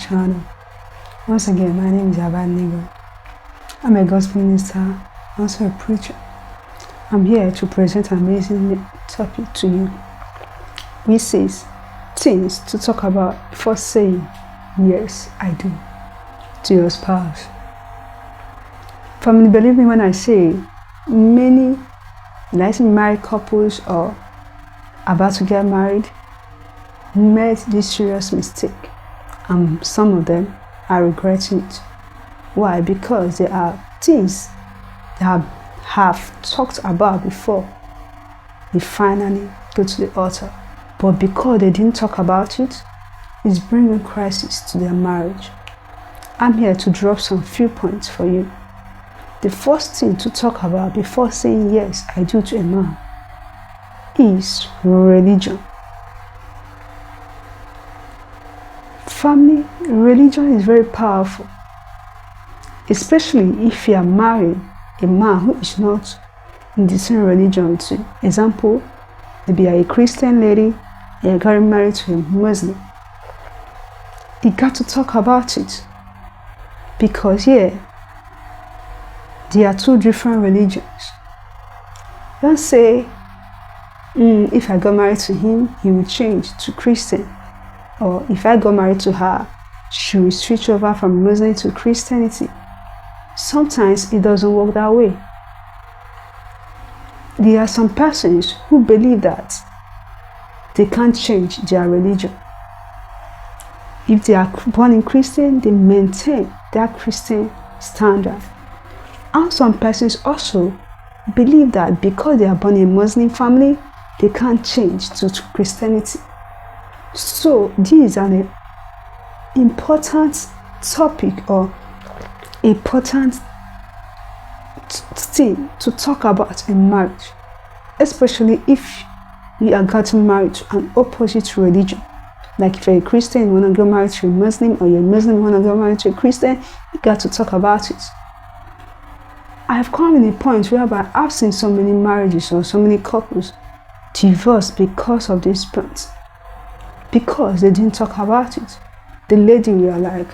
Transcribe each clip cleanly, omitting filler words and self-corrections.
channel. Once again, my name is Abednego. I'm a gospel minister, also a preacher. I'm here to present an amazing topic to you, which says things to talk about before saying yes, I do to your spouse. Family, believe me when I say many married couples or about to get married made this serious mistake, and some of them are regretting it. Why? Because there are things they have talked about before they finally go to the altar, but because they didn't talk about it, it's bringing crisis to their marriage. I'm here to drop some few points for you. The first thing to talk about before saying yes, I do to a man is religion. Family, religion is very powerful, especially if you are marrying a man who is not in the same religion with you. Example, maybe you are a Christian lady and you're getting married to a Muslim. You got to talk about it, because there are two different religions. Don't say, if I got married to him, he will change to Christian. Or if I got married to her, she will switch over from Muslim to Christianity. Sometimes it doesn't work that way. There are some persons who believe that they can't change their religion. If they are born in Christian, they maintain their Christian standard. And some persons also believe that because they are born in a Muslim family, they can't change to Christianity. So this is an important topic or important thing to talk about in marriage, especially if you are getting married to an opposite religion. Like if you're a Christian, you want to get married to a Muslim, or you're a Muslim, you want to get married to a Christian, you got to talk about it. I have come in a point whereby I've seen so many marriages or so many couples divorce because of this point. Because they didn't talk about it. The lady will like,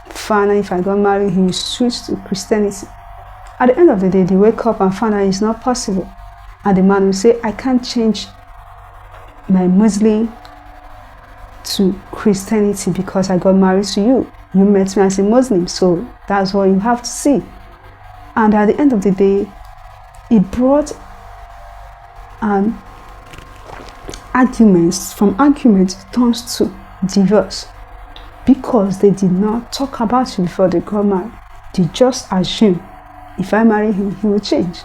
fine, if I got married, he will switch to Christianity. At the end of the day, they wake up and find out it's not possible. And the man will say, I can't change my Muslim to Christianity because I got married to you. You met me as a Muslim, so that's what you have to see. And at the end of the day, it brought an arguments. From argument it turns to divorce, because they did not talk about it before they got married. They just assume, if I marry him, he will change.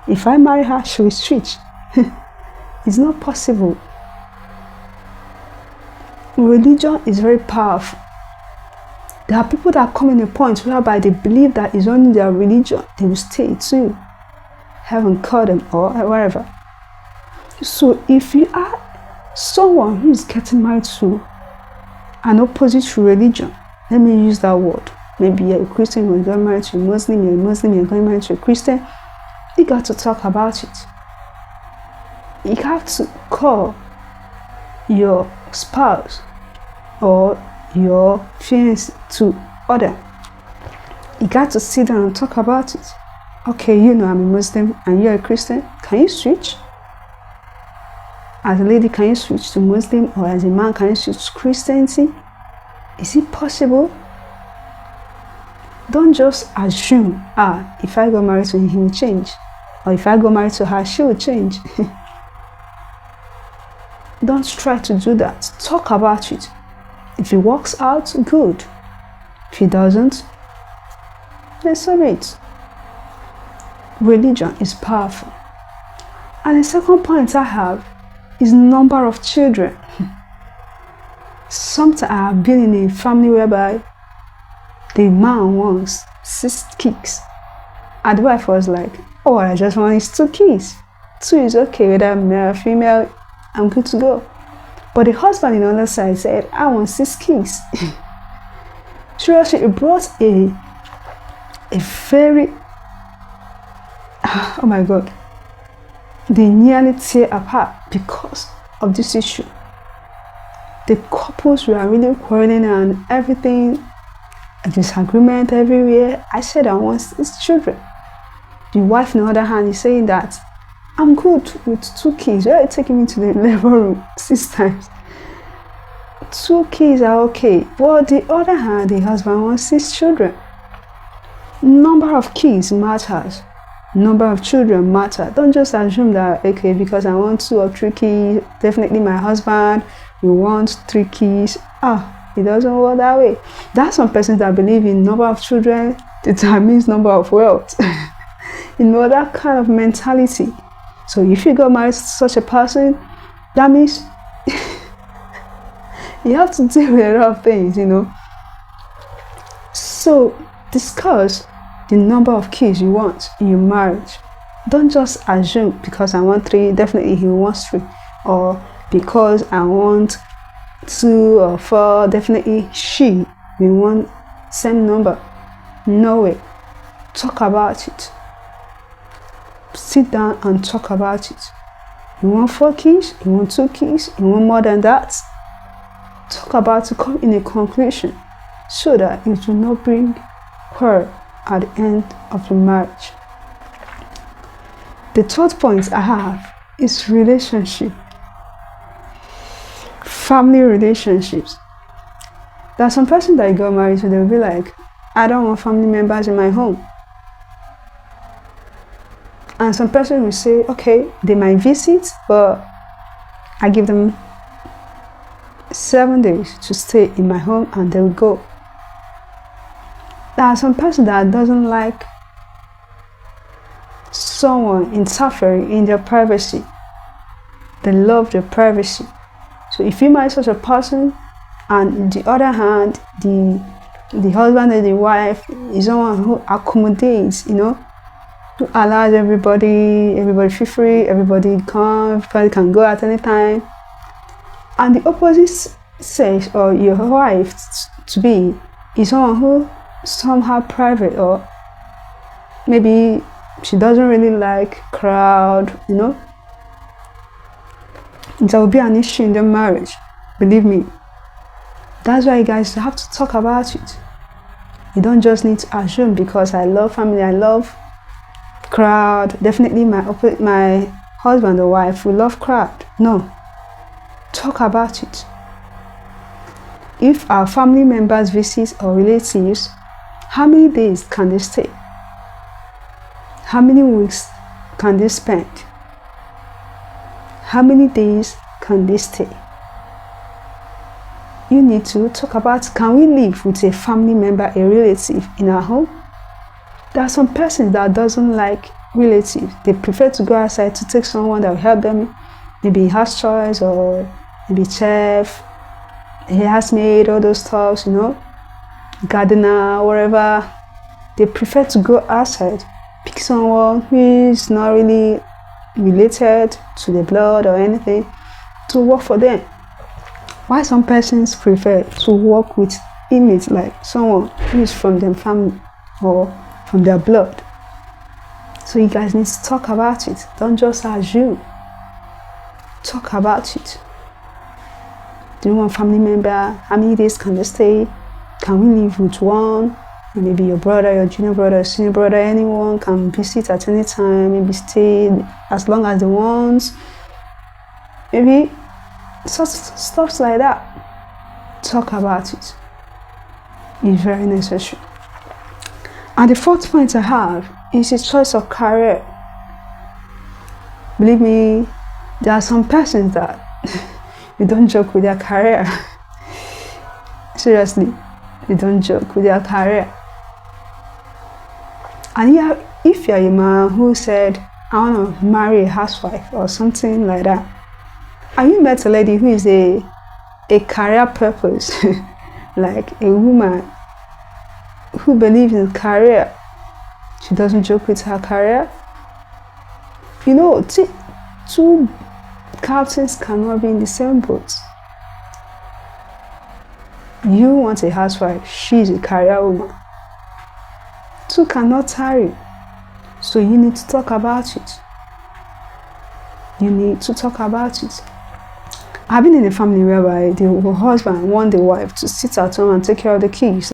If I marry her, she will switch. It's not possible. Religion is very powerful. There are people that come in a point whereby they believe that it's only their religion they will stay to. Heaven call them or whatever. So if you are someone who is getting married to an opposite religion, let me use that word. Maybe you're a Christian, you're getting married to a Muslim, you're a Muslim, you're getting married to a Christian, you got to talk about it. You have to call your spouse or your fiancé to order. You got to sit down and talk about it. Okay, I'm a Muslim and you're a Christian. Can you switch? As a lady, can you switch to Muslim? Or as a man, can you switch to Christianity? Is it possible? Don't just assume, if I got married to him, he will change. Or if I got married to her, she will change. Don't try to do that. Talk about it. If it works out, good. If it doesn't, then so it. Religion is powerful. And the second point I have is number of children. Sometimes I have been in a family whereby the man wants 6 kids, and the wife was like, I just want 2 kids. 2 is okay, whether male or female, I'm good to go. But the husband on the other side said, I want 6 kids. Seriously, it brought a very, oh my God, they nearly tear apart because of this issue. The couples who are really quarreling and everything, a disagreement everywhere. I said I want 6 children. The wife, on the other hand, is saying that I'm good with 2 kids. Why are you taking me to the labor room 6 times? 2 kids are okay. But on the other hand, the husband wants 6 children. Number of kids matters. Number of children matter. Don't just assume that, okay, because I want 2 or 3 kids, definitely my husband will want 3 kids. It doesn't work that way. There are some persons that believe in number of children determines number of wealth. That kind of mentality. So if you got married to such a person, that means you have to deal with a lot of things, So discuss the number of kids you want in your marriage. Don't just assume because I want 3, definitely he wants 3. Or because I want 2 or 4, definitely she will want same number. No way. Talk about it. Sit down and talk about it. You want 4 kids? You want 2 kids? You want more than that? Talk about it, come in a conclusion so that it will not bring quarrel at the end of the marriage. The third point I have is relationship. Family relationships. There are some person that you got married to, they'll be like, I don't want family members in my home. And some person will say, okay, they might visit, but I give them 7 days to stay in my home and they will go. There are some person that doesn't like someone interfering in their privacy. They love their privacy. So if you marry such a person, and on the other hand, the husband and the wife is someone who accommodates, who allows everybody feel free, everybody come, everybody can go at any time. And the opposite sex or your wife to be is someone who somehow private, or maybe she doesn't really like crowd, there will be an issue in the marriage. Believe me. That's why you guys have to talk about it. You don't just need to assume because I love family, I love crowd. Definitely my husband or wife will love crowd. No. Talk about it. If our family members visit or relatives, how many days can they stay? How many weeks can they spend? How many days can they stay? You need to talk about, can we live with a family member, a relative in our home? There are some persons that doesn't like relatives. They prefer to go outside to take someone that will help them, maybe house chores or maybe chef, housemaid, all those stuff, gardener, whatever. They prefer to go outside, pick someone who is not really related to the blood or anything to work for them. Why some persons prefer to work with inmates like someone who is from their family or from their blood. So you guys need to talk about it. Don't just assume. Talk about it. Do you want family member? How many days can they stay? Can we live with one? Maybe your brother, your junior brother, senior brother, anyone can visit at any time, maybe stay as long as they want. Maybe stuff like that. Talk about it. It's very necessary. And the fourth point I have is a choice of career. Believe me, there are some persons that you don't joke with their career. Seriously, you don't joke with their career. And if you're a man who said, I want to marry a housewife or something like that, and you met a lady who is a career purpose, like a woman who believes in career, she doesn't joke with her career. Two captains cannot be in the same boat. You want a housewife, she's a career woman. Two cannot tarry. So you need to talk about it. You need to talk about it. I've been in a family whereby the husband want the wife to sit at home and take care of the kids.